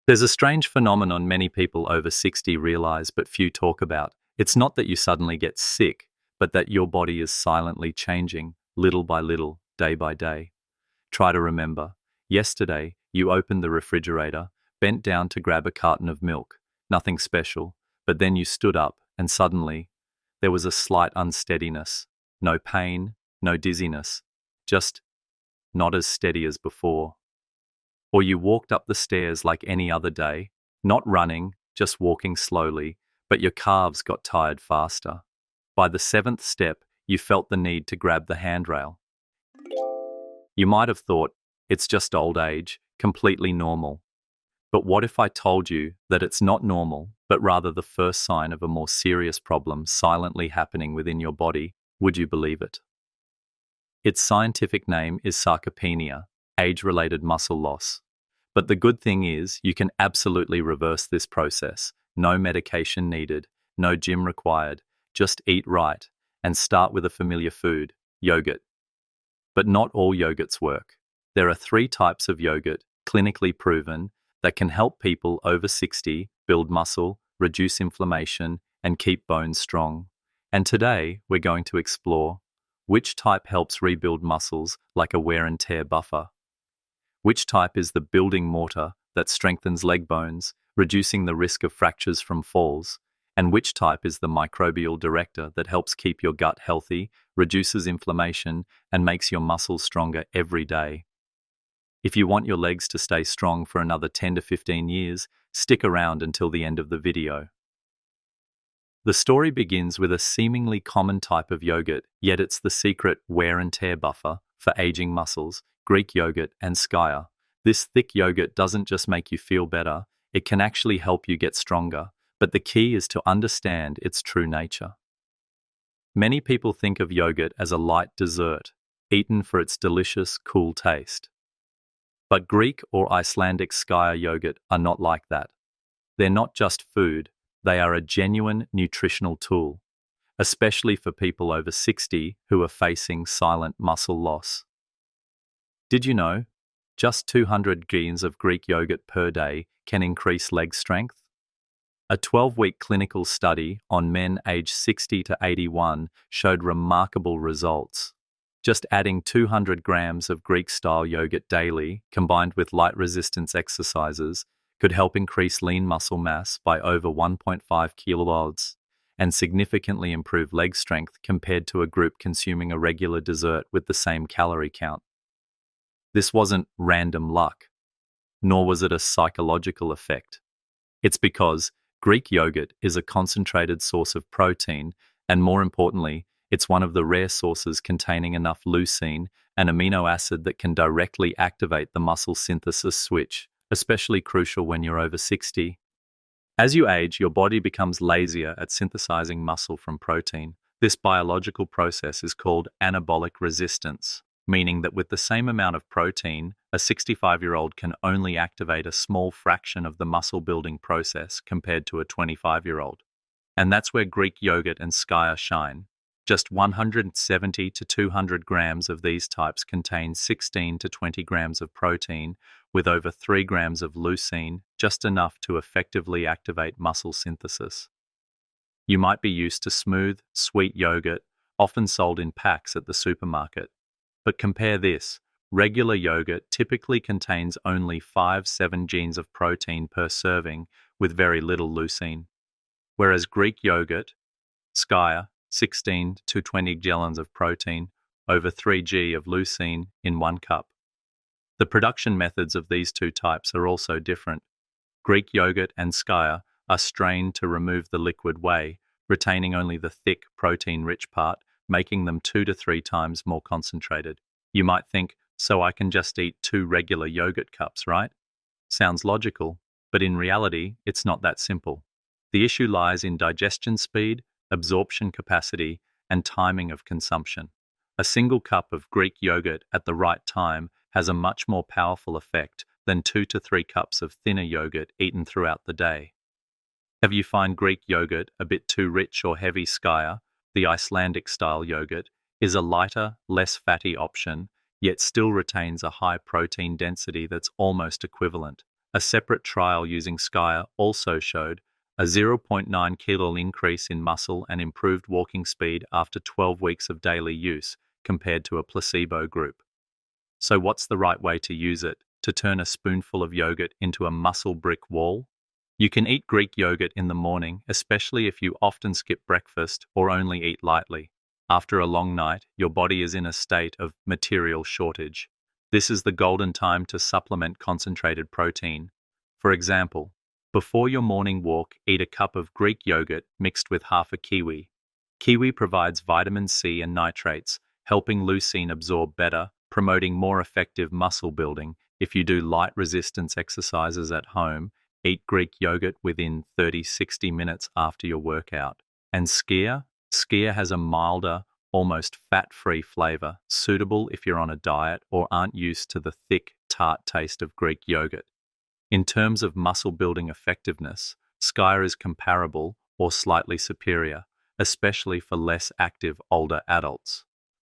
There's a strange phenomenon many people over 60 realize but few talk about. It's not that you suddenly get sick, but that your body is silently changing, little by little, day by day. Try to remember. Yesterday, you opened the refrigerator, bent down to grab a carton of milk. Nothing special, but then you stood up and suddenly, there was a slight unsteadiness. No pain, no dizziness, just not as steady as before. Or you walked up the stairs like any other day, not running, just walking slowly, but your calves got tired faster. By the seventh step, you felt the need to grab the handrail. You might have thought, it's just old age, completely normal. But what if I told you that it's not normal, but rather the first sign of a more serious problem silently happening within your body? Would you believe it? Its scientific name is sarcopenia, age-related muscle loss. But the good thing is you can absolutely reverse this process. No medication needed, no gym required. Just eat right and start with a familiar food, yogurt. But not all yogurts work. There are 3 types of yogurt, clinically proven, that can help people over 60 build muscle, reduce inflammation, and keep bones strong. And today, we're going to explore which type helps rebuild muscles like a wear and tear buffer, which type is the building mortar that strengthens leg bones, reducing the risk of fractures from falls, and which type is the microbial director that helps keep your gut healthy, reduces inflammation, and makes your muscles stronger every day. If you want your legs to stay strong for another 10 to 15 years, stick around until the end of the video. The story begins with a seemingly common type of yogurt, yet it's the secret wear and tear buffer for aging muscles, Greek yogurt and Skyer. This thick yogurt doesn't just make you feel better, it can actually help you get stronger, but the key is to understand its true nature. Many people think of yogurt as a light dessert, eaten for its delicious, cool taste. But Greek or Icelandic Skyer yogurt are not like that. They're not just food, they are a genuine nutritional tool, especially for people over 60 who are facing silent muscle loss. Did you know? Just 200 grams of Greek yogurt per day can increase leg strength. A 12-week clinical study on men aged 60 to 81 showed remarkable results. Just adding 200 grams of Greek-style yogurt daily, combined with light resistance exercises, could help increase lean muscle mass by over 1.5 kilograms and significantly improve leg strength compared to a group consuming a regular dessert with the same calorie count. This wasn't random luck, nor was it a psychological effect. It's because Greek yogurt is a concentrated source of protein, and more importantly, it's one of the rare sources containing enough leucine, an amino acid that can directly activate the muscle synthesis switch, especially crucial when you're over 60. As you age, your body becomes lazier at synthesizing muscle from protein. This biological process is called anabolic resistance, meaning that with the same amount of protein, a 65-year-old can only activate a small fraction of the muscle-building process compared to a 25-year-old. And that's where Greek yogurt and Skyer shine. Just 170 to 200 grams of these types contain 16 to 20 grams of protein, with over 3 grams of leucine, just enough to effectively activate muscle synthesis. You might be used to smooth, sweet yogurt, often sold in packs at the supermarket. But compare this. Regular yogurt typically contains only 5-7 grams of protein per serving, with very little leucine. Whereas Greek yogurt, Skyer, 16 to 20 gallons of protein, over 3 grams of leucine in 1 cup. The production methods of these 2 types are also different. Greek yogurt and Skyer are strained to remove the liquid whey, retaining only the thick, protein-rich part, making them 2 to 3 times more concentrated. You might think, so I can just eat 2 regular yogurt cups, right? Sounds logical, but in reality, it's not that simple. The issue lies in digestion speed, absorption capacity, and timing of consumption. A single cup of Greek yogurt at the right time has a much more powerful effect than 2 to 3 cups of thinner yogurt eaten throughout the day. If you find Greek yogurt a bit too rich or heavy, Skyer, the Icelandic-style yogurt, is a lighter, less fatty option, yet still retains a high protein density that's almost equivalent. A separate trial using Skyer also showed a 0.9 kilo increase in muscle and improved walking speed after 12 weeks of daily use compared to a placebo group. So what's the right way to use it to turn a spoonful of yogurt into a muscle brick wall? You can eat Greek yogurt in the morning, especially if you often skip breakfast or only eat lightly. After a long night, your body is in a state of material shortage. This is the golden time to supplement concentrated protein. For example, before your morning walk, eat a cup of Greek yogurt mixed with half a kiwi. Kiwi provides vitamin C and nitrates, helping leucine absorb better, promoting more effective muscle building. If you do light resistance exercises at home, eat Greek yogurt within 30-60 minutes after your workout. And skyr? Skyr has a milder, almost fat-free flavor, suitable if you're on a diet or aren't used to the thick, tart taste of Greek yogurt. In terms of muscle building effectiveness, Skyr is comparable or slightly superior, especially for less active older adults.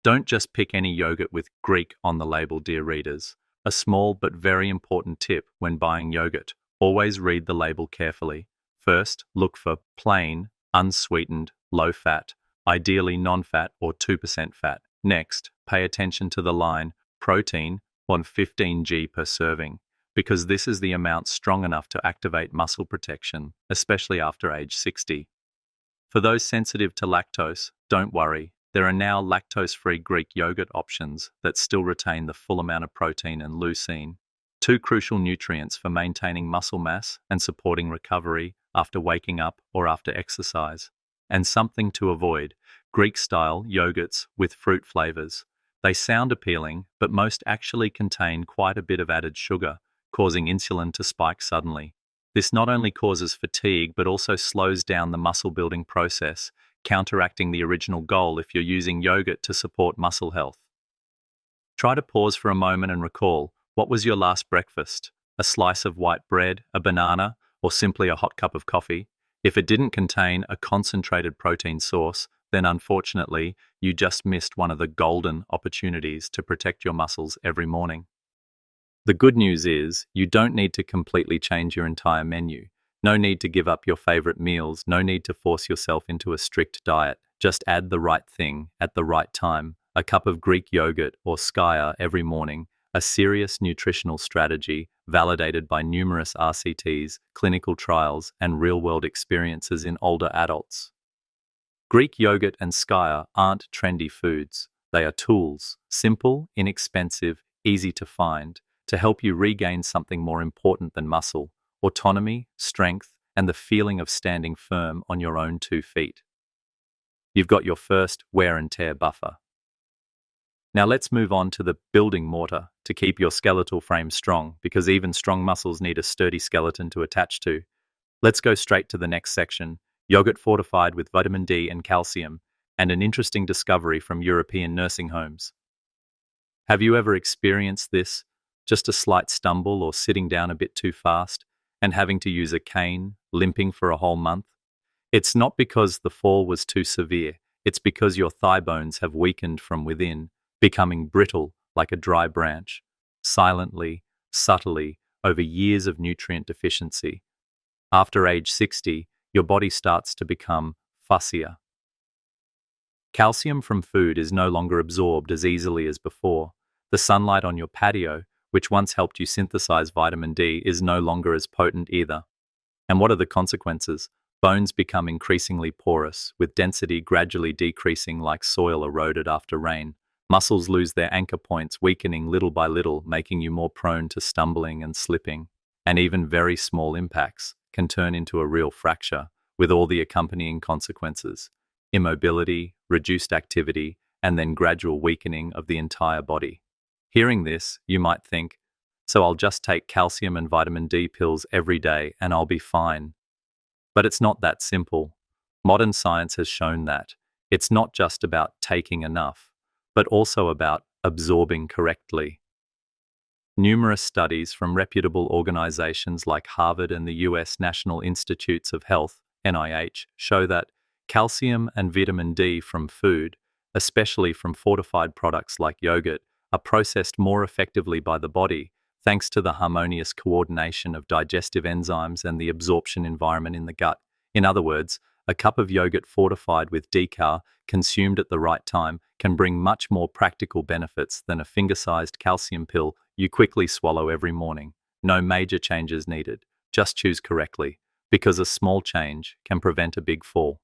Don't just pick any yogurt with Greek on the label, dear readers. A small but very important tip when buying yogurt: always read the label carefully. First, look for plain, unsweetened, low-fat, ideally non-fat or 2% fat. Next, pay attention to the line, protein, 115 g per serving, because this is the amount strong enough to activate muscle protection, especially after age 60. For those sensitive to lactose, don't worry. There are now lactose-free Greek yogurt options that still retain the full amount of protein and leucine, two crucial nutrients for maintaining muscle mass and supporting recovery after waking up or after exercise. And something to avoid: Greek-style yogurts with fruit flavors. They sound appealing, but most actually contain quite a bit of added sugar, causing insulin to spike suddenly. This not only causes fatigue, but also slows down the muscle-building process, counteracting the original goal if you're using yogurt to support muscle health. Try to pause for a moment and recall, what was your last breakfast? A slice of white bread, a banana, or simply a hot cup of coffee? If it didn't contain a concentrated protein source, then unfortunately, you just missed one of the golden opportunities to protect your muscles every morning. The good news is, you don't need to completely change your entire menu. No need to give up your favorite meals, no need to force yourself into a strict diet. Just add the right thing at the right time. A cup of Greek yogurt or Skyr every morning, a serious nutritional strategy validated by numerous RCTs, clinical trials, and real-world experiences in older adults. Greek yogurt and Skyr aren't trendy foods. They are tools, simple, inexpensive, easy to find, to help you regain something more important than muscle: autonomy, strength, and the feeling of standing firm on your own 2 feet. You've got your first wear and tear buffer. Now let's move on to the building mortar to keep your skeletal frame strong, because even strong muscles need a sturdy skeleton to attach to. Let's go straight to the next section: yogurt fortified with vitamin D and calcium, and an interesting discovery from European nursing homes. Have you ever experienced this? Just a slight stumble or sitting down a bit too fast, and having to use a cane, limping for a whole month? It's not because the fall was too severe, it's because your thigh bones have weakened from within, becoming brittle like a dry branch, silently, subtly, over years of nutrient deficiency. After age 60, your body starts to become fussier. Calcium from food is no longer absorbed as easily as before. The sunlight on your patio, which once helped you synthesize vitamin D, is no longer as potent either. And what are the consequences? Bones become increasingly porous, with density gradually decreasing like soil eroded after rain. Muscles lose their anchor points, weakening little by little, making you more prone to stumbling and slipping. And even very small impacts can turn into a real fracture, with all the accompanying consequences: immobility, reduced activity, and then gradual weakening of the entire body. Hearing this, you might think, so I'll just take calcium and vitamin D pills every day and I'll be fine. But it's not that simple. Modern science has shown that it's not just about taking enough, but also about absorbing correctly. Numerous studies from reputable organizations like Harvard and the US National Institutes of Health, NIH, show that calcium and vitamin D from food, especially from fortified products like yogurt, are processed more effectively by the body, thanks to the harmonious coordination of digestive enzymes and the absorption environment in the gut. In other words, a cup of yogurt fortified with decal, consumed at the right time, can bring much more practical benefits than a finger-sized calcium pill you quickly swallow every morning. No major changes needed. Just choose correctly, because a small change can prevent a big fall.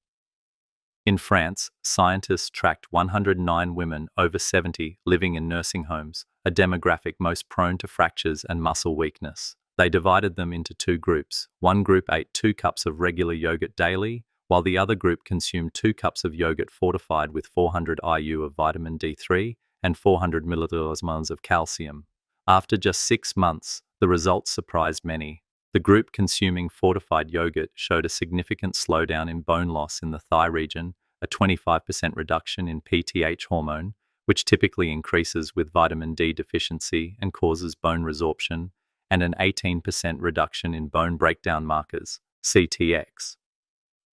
In France, scientists tracked 109 women over 70 living in nursing homes, a demographic most prone to fractures and muscle weakness. They divided them into two groups. One group ate 2 cups of regular yogurt daily, while the other group consumed 2 cups of yogurt fortified with 400 IU of vitamin D3 and 400 milliosmoles of calcium. After just 6 months, the results surprised many. The group consuming fortified yogurt showed a significant slowdown in bone loss in the thigh region, a 25% reduction in PTH hormone, which typically increases with vitamin D deficiency and causes bone resorption, and an 18% reduction in bone breakdown markers, CTX.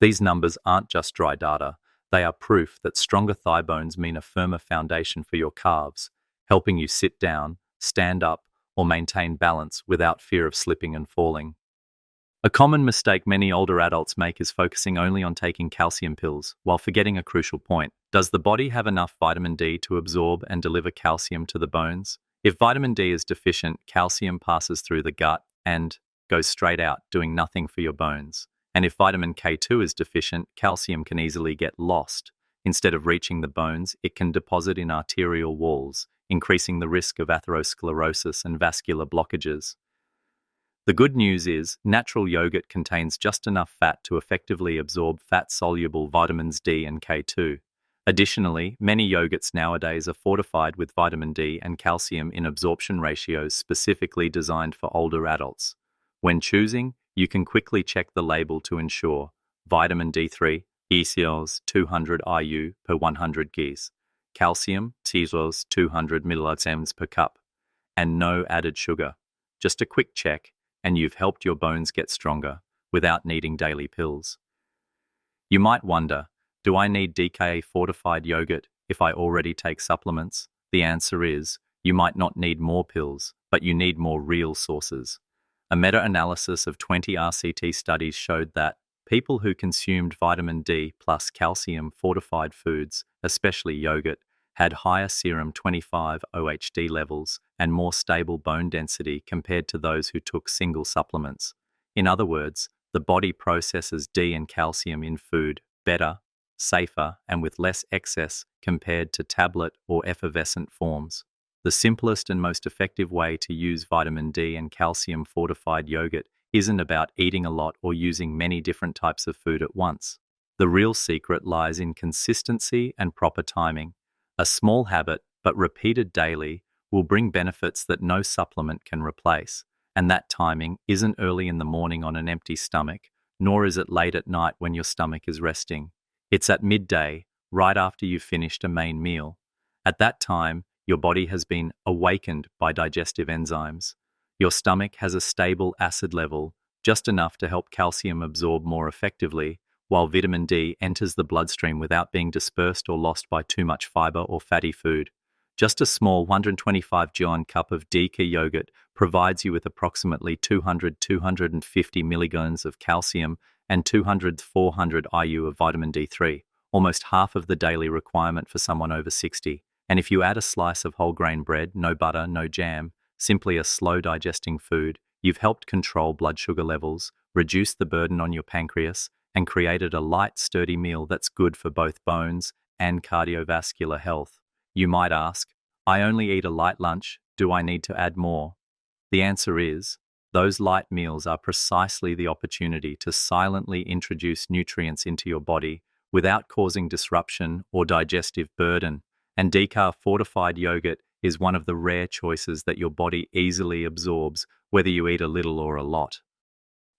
These numbers aren't just dry data, they are proof that stronger thigh bones mean a firmer foundation for your calves, helping you sit down, stand up, or maintain balance without fear of slipping and falling. A common mistake many older adults make is focusing only on taking calcium pills, while forgetting a crucial point. Does the body have enough vitamin D to absorb and deliver calcium to the bones? If vitamin D is deficient, calcium passes through the gut and goes straight out, doing nothing for your bones. And if vitamin K2 is deficient, calcium can easily get lost. Instead of reaching the bones, it can deposit in arterial walls, increasing the risk of atherosclerosis and vascular blockages. The good news is, natural yogurt contains just enough fat to effectively absorb fat-soluble vitamins D and K2. Additionally, many yogurts nowadays are fortified with vitamin D and calcium in absorption ratios specifically designed for older adults. When choosing, you can quickly check the label to ensure vitamin D3 equals 200 IU per 100 Gs, calcium equals 200 milligrams per cup, and no added sugar. Just a quick check, and you've helped your bones get stronger without needing daily pills. You might wonder, do I need DKA fortified yogurt if I already take supplements? The answer is, you might not need more pills, but you need more real sources. A meta-analysis of 20 RCT studies showed that people who consumed vitamin D plus calcium fortified foods, especially yogurt, had higher serum 25-OHD levels and more stable bone density compared to those who took single supplements. In other words, the body processes D and calcium in food better, safer, and with less excess compared to tablet or effervescent forms. The simplest and most effective way to use vitamin D and calcium fortified yogurt isn't about eating a lot or using many different types of food at once. The real secret lies in consistency and proper timing. A small habit, but repeated daily, will bring benefits that no supplement can replace. And that timing isn't early in the morning on an empty stomach, nor is it late at night when your stomach is resting. It's at midday, right after you've finished a main meal. At that time, your body has been awakened by digestive enzymes. Your stomach has a stable acid level, just enough to help calcium absorb more effectively, while vitamin D enters the bloodstream without being dispersed or lost by too much fiber or fatty food. Just a small 125-gallon cup of DK yogurt provides you with approximately 200-250 milligrams of calcium and 200-400 IU of vitamin D3, almost half of the daily requirement for someone over 60. And if you add a slice of whole grain bread, no butter, no jam, simply a slow digesting food, you've helped control blood sugar levels, reduce the burden on your pancreas, and created a light, sturdy meal that's good for both bones and cardiovascular health. You might ask, I only eat a light lunch, do I need to add more? The answer is, those light meals are precisely the opportunity to silently introduce nutrients into your body without causing disruption or digestive burden. And decaf fortified yogurt is one of the rare choices that your body easily absorbs, whether you eat a little or a lot.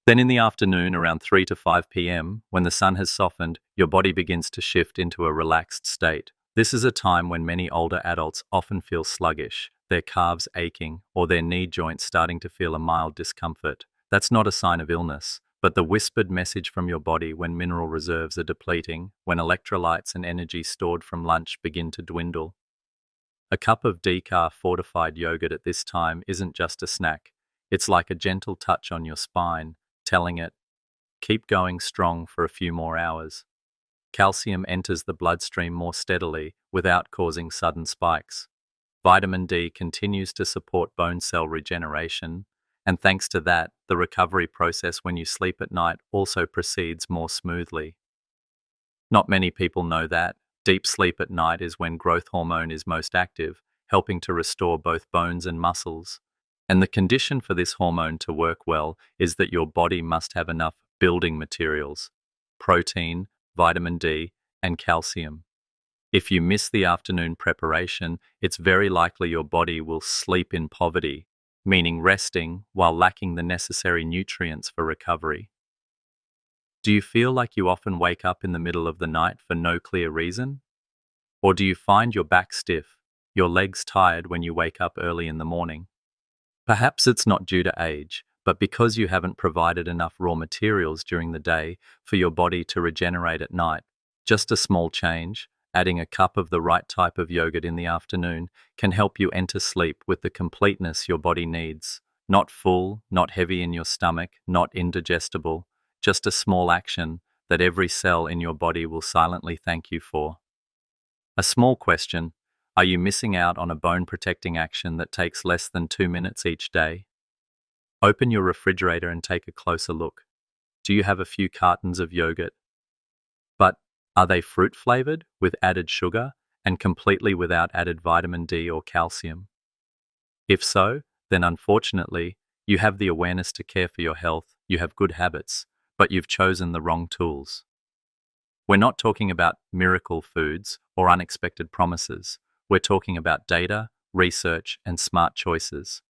Then in the afternoon, around 3 to 5 p.m., when the sun has softened, your body begins to shift into a relaxed state. This is a time when many older adults often feel sluggish, their calves aching, or their knee joints starting to feel a mild discomfort. That's not a sign of illness, but the whispered message from your body when mineral reserves are depleting, when electrolytes and energy stored from lunch begin to dwindle. A cup of decaf fortified yogurt at this time isn't just a snack. It's like a gentle touch on your spine, telling it, keep going strong for a few more hours. Calcium enters the bloodstream more steadily without causing sudden spikes. Vitamin D continues to support bone cell regeneration, and thanks to that, the recovery process when you sleep at night also proceeds more smoothly. Not many people know that. Deep sleep at night is when growth hormone is most active, helping to restore both bones and muscles. And the condition for this hormone to work well is that your body must have enough building materials: protein, vitamin D, and calcium. If you miss the afternoon preparation, it's very likely your body will sleep in poverty, meaning resting while lacking the necessary nutrients for recovery. Do you feel like you often wake up in the middle of the night for no clear reason? Or do you find your back stiff, your legs tired when you wake up early in the morning? Perhaps it's not due to age, but because you haven't provided enough raw materials during the day for your body to regenerate at night. Just a small change, adding a cup of the right type of yogurt in the afternoon, can help you enter sleep with the completeness your body needs. Not full, not heavy in your stomach, not indigestible, just a small action that every cell in your body will silently thank you for. A small question: are you missing out on a bone-protecting action that takes less than 2 minutes each day? Open your refrigerator and take a closer look. Do you have a few cartons of yogurt? But are they fruit-flavored with added sugar and completely without added vitamin D or calcium? If so, then unfortunately, you have the awareness to care for your health, you have good habits, but you've chosen the wrong tools. We're not talking about miracle foods or unexpected promises. We're talking about data, research, and smart choices.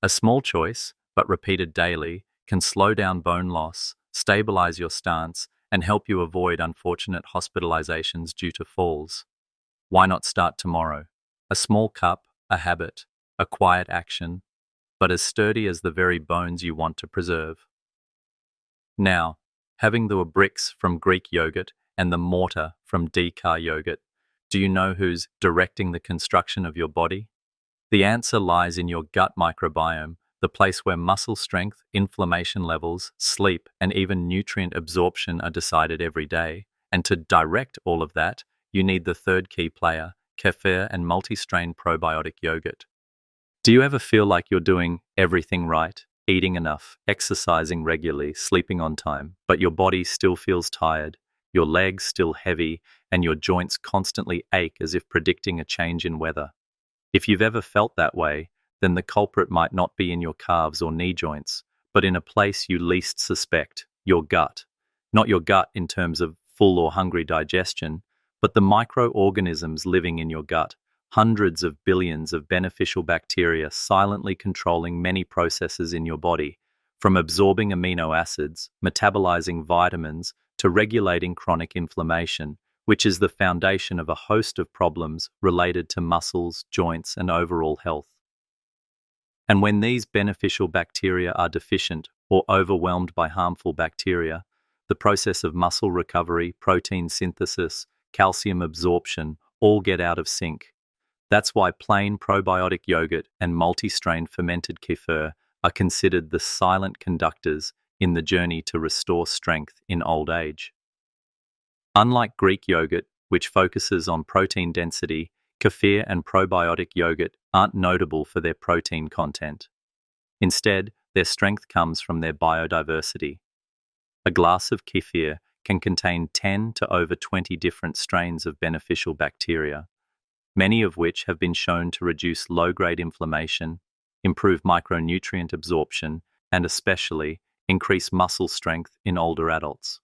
A small choice, but repeated daily, can slow down bone loss, stabilize your stance, and help you avoid unfortunate hospitalizations due to falls. Why not start tomorrow? A small cup, a habit, a quiet action, but as sturdy as the very bones you want to preserve. Now, having the bricks from Greek yogurt and the mortar from decaf yogurt, do you know who's directing the construction of your body? The answer lies in your gut microbiome, the place where muscle strength, inflammation levels, sleep, and even nutrient absorption are decided every day. And to direct all of that, you need the third key player, kefir and multi-strain probiotic yogurt. Do you ever feel like you're doing everything right, eating enough, exercising regularly, sleeping on time, but your body still feels tired, your legs still heavy, and your joints constantly ache as if predicting a change in weather? If you've ever felt that way, then the culprit might not be in your calves or knee joints, but in a place you least suspect, your gut. Not your gut in terms of full or hungry digestion, but the microorganisms living in your gut, hundreds of billions of beneficial bacteria silently controlling many processes in your body, from absorbing amino acids, metabolizing vitamins, to regulating chronic inflammation, which is the foundation of a host of problems related to muscles, joints, and overall health. And when these beneficial bacteria are deficient or overwhelmed by harmful bacteria, the process of muscle recovery, protein synthesis, calcium absorption all get out of sync. That's why plain probiotic yogurt and multi-strain fermented kefir are considered the silent conductors in the journey to restore strength in old age. Unlike Greek yogurt, which focuses on protein density, kefir and probiotic yogurt aren't notable for their protein content. Instead, their strength comes from their biodiversity. A glass of kefir can contain 10 to over 20 different strains of beneficial bacteria, many of which have been shown to reduce low-grade inflammation, improve micronutrient absorption, and especially increase muscle strength in older adults.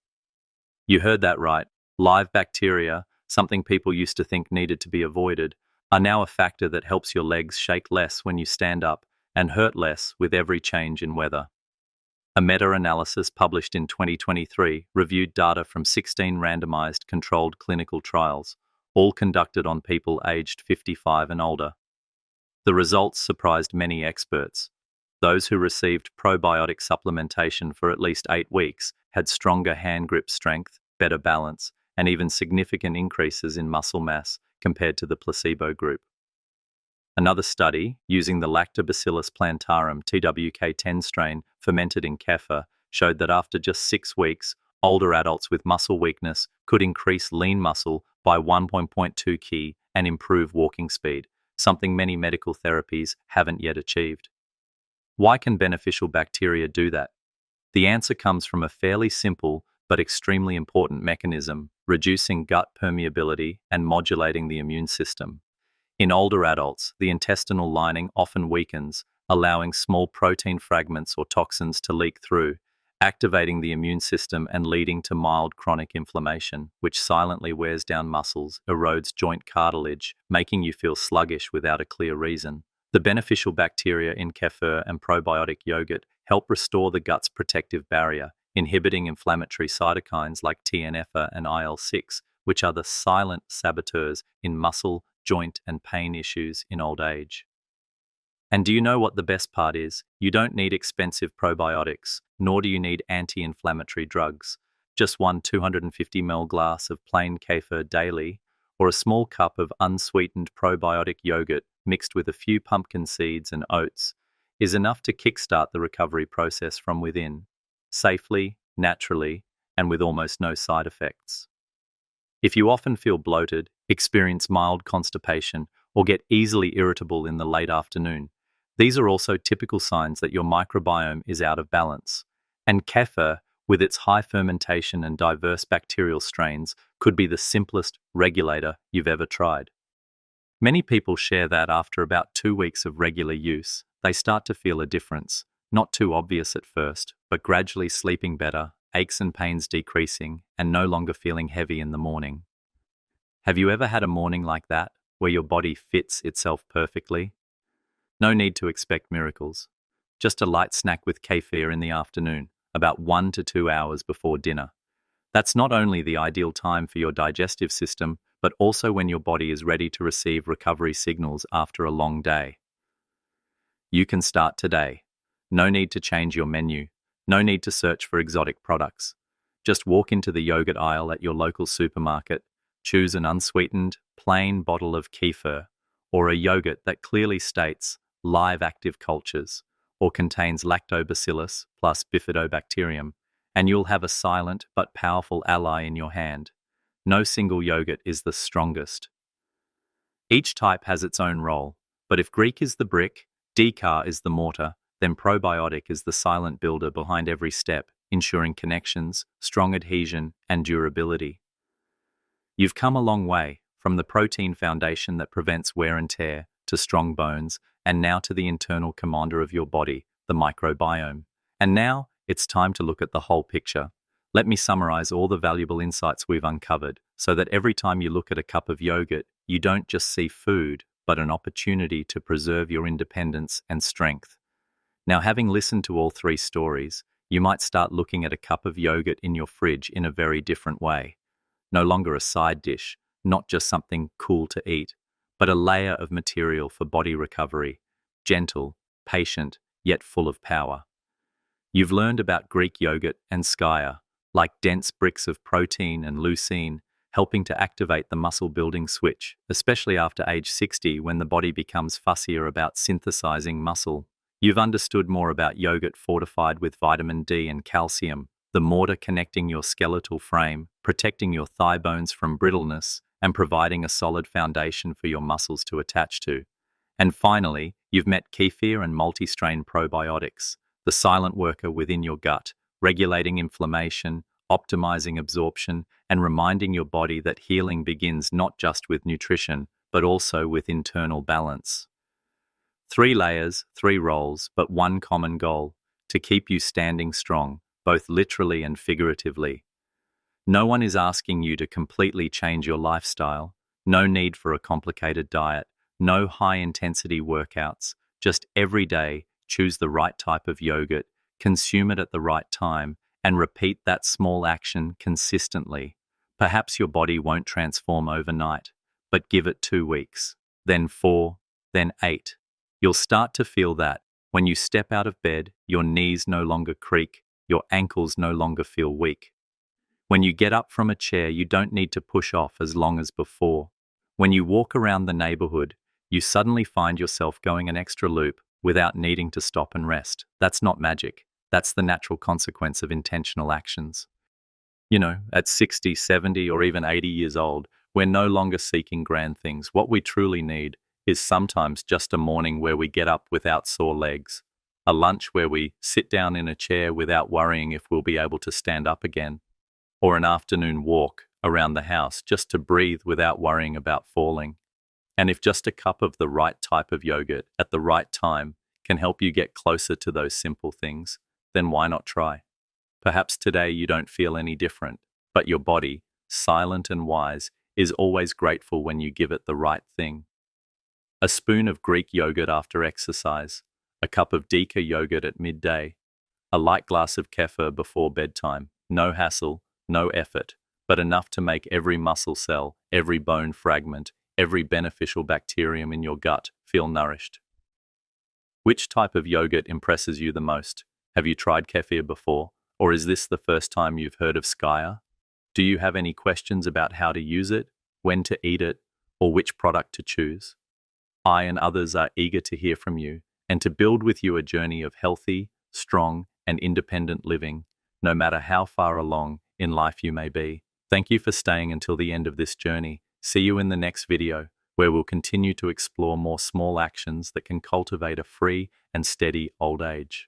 You heard that right. Live bacteria, something people used to think needed to be avoided, are now a factor that helps your legs shake less when you stand up and hurt less with every change in weather. A meta-analysis published in 2023 reviewed data from 16 randomized controlled clinical trials, all conducted on people aged 55 and older. The results surprised many experts. Those who received probiotic supplementation for at least 8 weeks had stronger hand grip strength, better balance, and even significant increases in muscle mass compared to the placebo group. Another study, using the Lactobacillus plantarum TWK10 strain fermented in kefir, showed that after just 6 weeks, older adults with muscle weakness could increase lean muscle by 1.2 key and improve walking speed, something many medical therapies haven't yet achieved. Why can beneficial bacteria do that? The answer comes from a fairly simple but extremely important mechanism: reducing gut permeability and modulating the immune system. In older adults, the intestinal lining often weakens, allowing small protein fragments or toxins to leak through, activating the immune system and leading to mild chronic inflammation, which silently wears down muscles, erodes joint cartilage, making you feel sluggish without a clear reason. The beneficial bacteria in kefir and probiotic yogurt help restore the gut's protective barrier, inhibiting inflammatory cytokines like TNF and IL-6, which are the silent saboteurs in muscle, joint, and pain issues in old age. And do you know what the best part is? You don't need expensive probiotics, nor do you need anti-inflammatory drugs. Just one 250 ml glass of plain kefir daily, or a small cup of unsweetened probiotic yogurt mixed with a few pumpkin seeds and oats, is enough to kickstart the recovery process from within, safely, naturally, and with almost no side effects. If you often feel bloated, experience mild constipation, or get easily irritable in the late afternoon, these are also typical signs that your microbiome is out of balance. And kefir, with its high fermentation and diverse bacterial strains, could be the simplest regulator you've ever tried. Many people share that after about 2 weeks of regular use, they start to feel a difference, not too obvious at first, but gradually sleeping better, aches and pains decreasing, and no longer feeling heavy in the morning. Have you ever had a morning like that, where your body fits itself perfectly? No need to expect miracles. Just a light snack with kefir in the afternoon, about 1 to 2 hours before dinner. That's not only the ideal time for your digestive system, but also when your body is ready to receive recovery signals after a long day. You can start today. No need to change your menu. No need to search for exotic products. Just walk into the yogurt aisle at your local supermarket, choose an unsweetened, plain bottle of kefir, or a yogurt that clearly states live active cultures, or contains lactobacillus plus bifidobacterium, and you'll have a silent but powerful ally in your hand. No single yogurt is the strongest. Each type has its own role, but if Greek is the brick, Decaf is the mortar, then probiotic is the silent builder behind every step, ensuring connections, strong adhesion, and durability. You've come a long way, from the protein foundation that prevents wear and tear, to strong bones, and now to the internal commander of your body, the microbiome. And now, it's time to look at the whole picture. Let me summarize all the valuable insights we've uncovered, so that every time you look at a cup of yogurt, you don't just see food, but an opportunity to preserve your independence and strength. Now, having listened to all 3 stories, you might start looking at a cup of yogurt in your fridge in a very different way. No longer a side dish, not just something cool to eat, but a layer of material for body recovery, gentle, patient, yet full of power. You've learned about Greek yogurt and skaya, like dense bricks of protein and leucine, helping to activate the muscle-building switch, especially after age 60 when the body becomes fussier about synthesizing muscle. You've understood more about yogurt fortified with vitamin D and calcium, the mortar connecting your skeletal frame, protecting your thigh bones from brittleness, and providing a solid foundation for your muscles to attach to. And finally, you've met kefir and multi-strain probiotics, the silent worker within your gut, regulating inflammation, optimizing absorption, and reminding your body that healing begins not just with nutrition, but also with internal balance. 3 layers, 3 roles, but one common goal: to keep you standing strong, both literally and figuratively. No one is asking you to completely change your lifestyle. No need for a complicated diet. No high-intensity workouts. Just every day, choose the right type of yogurt, consume it at the right time, and repeat that small action consistently. Perhaps your body won't transform overnight, but give it 2 weeks, then 4, then 8. You'll start to feel that when you step out of bed, your knees no longer creak, your ankles no longer feel weak. When you get up from a chair, you don't need to push off as long as before. When you walk around the neighborhood, You suddenly find yourself going an extra loop without needing to stop and rest. That's not magic. That's the natural consequence of intentional actions. At 60, 70, or even 80 years old, we're no longer seeking grand things. What we truly need is sometimes just a morning where we get up without sore legs, a lunch where we sit down in a chair without worrying if we'll be able to stand up again, or an afternoon walk around the house just to breathe without worrying about falling. And if just a cup of the right type of yogurt at the right time can help you get closer to those simple things, then why not try? Perhaps today you don't feel any different, but your body, silent and wise, is always grateful when you give it the right thing. A spoon of Greek yogurt after exercise, a cup of Dika yogurt at midday, a light glass of kefir before bedtime. No hassle, no effort, but enough to make every muscle cell, every bone fragment, every beneficial bacterium in your gut feel nourished. Which type of yogurt impresses you the most? Have you tried kefir before? Or is this the first time you've heard of Skya? Do you have any questions about how to use it, when to eat it, or which product to choose? I and others are eager to hear from you and to build with you a journey of healthy, strong, and independent living, no matter how far along in life you may be. Thank you for staying until the end of this journey. See you in the next video, where we'll continue to explore more small actions that can cultivate a free and steady old age.